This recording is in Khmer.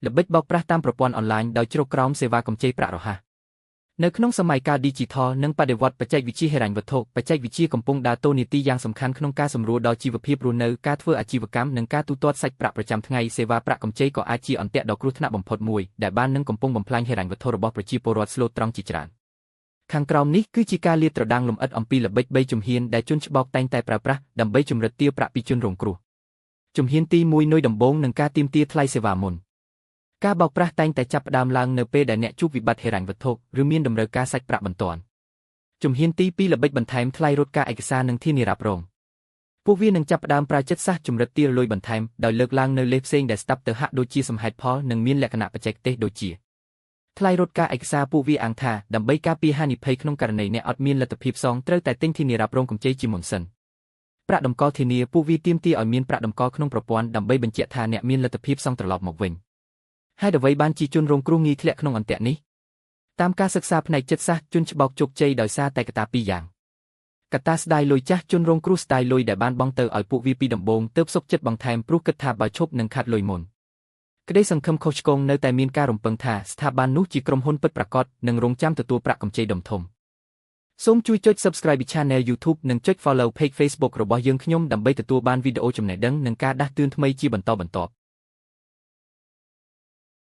ល្បិចបោកប្រាស់តាមប្រព័ន្ធអនឡាញដោយជ្រកក្រោមសេវាកម្ចីប្រាក់រហ័សនៅក្នុងសម័យកាល Digital និងបដិវត្តបច្ចេកវិទ្យាហិរញ្ញវត្ថុបច្ចេកវិទ្យាកំពុងដើរតួនាទីយ៉ាងសំខាន់ក្នុងការសម្រួលដល់ជីវភាពរស់នៅការធ្វើអាជីវកម្មនិងការទូទាត់សាច់ប្រាក់ប្រចាំថ្ងៃសេវាប្រាក់កម្ចីក៏អាចជាអន្ទាក់ដ៏គ្រោះថ្នាក់បំផុតមួយដែលបាននឹងកំពុងបំផ្លាញហិរញ្ញវត្ថុរបស់ប្រជាពលរដ្ឋស្លូតត្រង់ជាច្រើនខាងក្រោមនេះគឺជាការលាតត្រដាងលម្អិតអំពីល្បិច3ជំហានដែលជនច្បោកតែងតែប្រើប្រាស់ដើម្បីជំរិតទារប្រាក់ពីជនរងគ្រោះជំហានទី1នុយដំបូងនឹងការទាមទារថ្លៃសេវាមុនការបោកប្រាស់តែងតែចាប់ផ្ដើមឡើងនៅពេលដែលអ្នកជួបវិបត្តិហិរញ្ញវត្ថុឬមានតម្រូវការសាច់ប្រាក់បន្ទាន់ជំហានទី2ល្បិចបន្ថែមថ្លៃរត់ការឯកសារនិងធានារ៉ាប់រងពួកវានឹងចាប់ផ្ដើមប្រើចិត្តសាស្ត្រជំរិតទារលុយបន្ថែមដោយលើកឡើងនៅលេខផ្សេងដែលស្ដាប់ទៅហាក់ដូចជាសមហេតុផលនិងមានលក្ខណៈបច្ចេកទេសដូចជាថ្លៃរត់ការឯកសារពួកវាអាងថាដើម្បីការពារហានិភ័យក្នុងករណីអ្នកអត់មានលទ្ធភាពសងត្រូវតែទិញធានារ៉ាប់រងកម្ចីជាមុនសិនប្រាក់តម្កល់ធានាពួកវាទាមទារឲ្យមានប្រាក់តម្កល់ក្នុងប្រព័ន្ធដើម្បីបញ្ជាក់ថាអ្នកមានលទ្ធភាពសងត្រឡប់មកវិញហើយអ្វីបានជាជនរងគ្រោះងាយធ្លាក់ក្នុងអន្ទាក់នេះតាមការសិក្សាផ្នែកចិត្តសាស្ត្រជនច្បោកជោគជ័យដោយសារតែកត្តាពីរយ៉ាងកត្តាស្ដាយលុយចាស់ជនរងគ្រោះស្ដាយលុយដែលបានបង់ទៅឲ្យពួកវាពីដំបូងទើបសុខចិត្តបន្ថែមព្រោះគិតថាបើឈប់នឹងខាត់លុយមុនក្តីសង្ឃឹមខុសឆ្គងនៅតែមានការរំពឹងថាស្ថាប័ននោះជាក្រុមហ៊ុនពិតប្រាកដនិងរងចាំទទួលប្រាក់កម្ចីដុំធំសូមជួយចុច Subscribe Channel YouTube និងចុច Follow Page Facebook របស់យើងខ្ញុំដើម្បីទទួលបានវីដេអូចំណេះដឹងនិងការដាស់តឿនថ្មីជាបន្តបន្ទាប់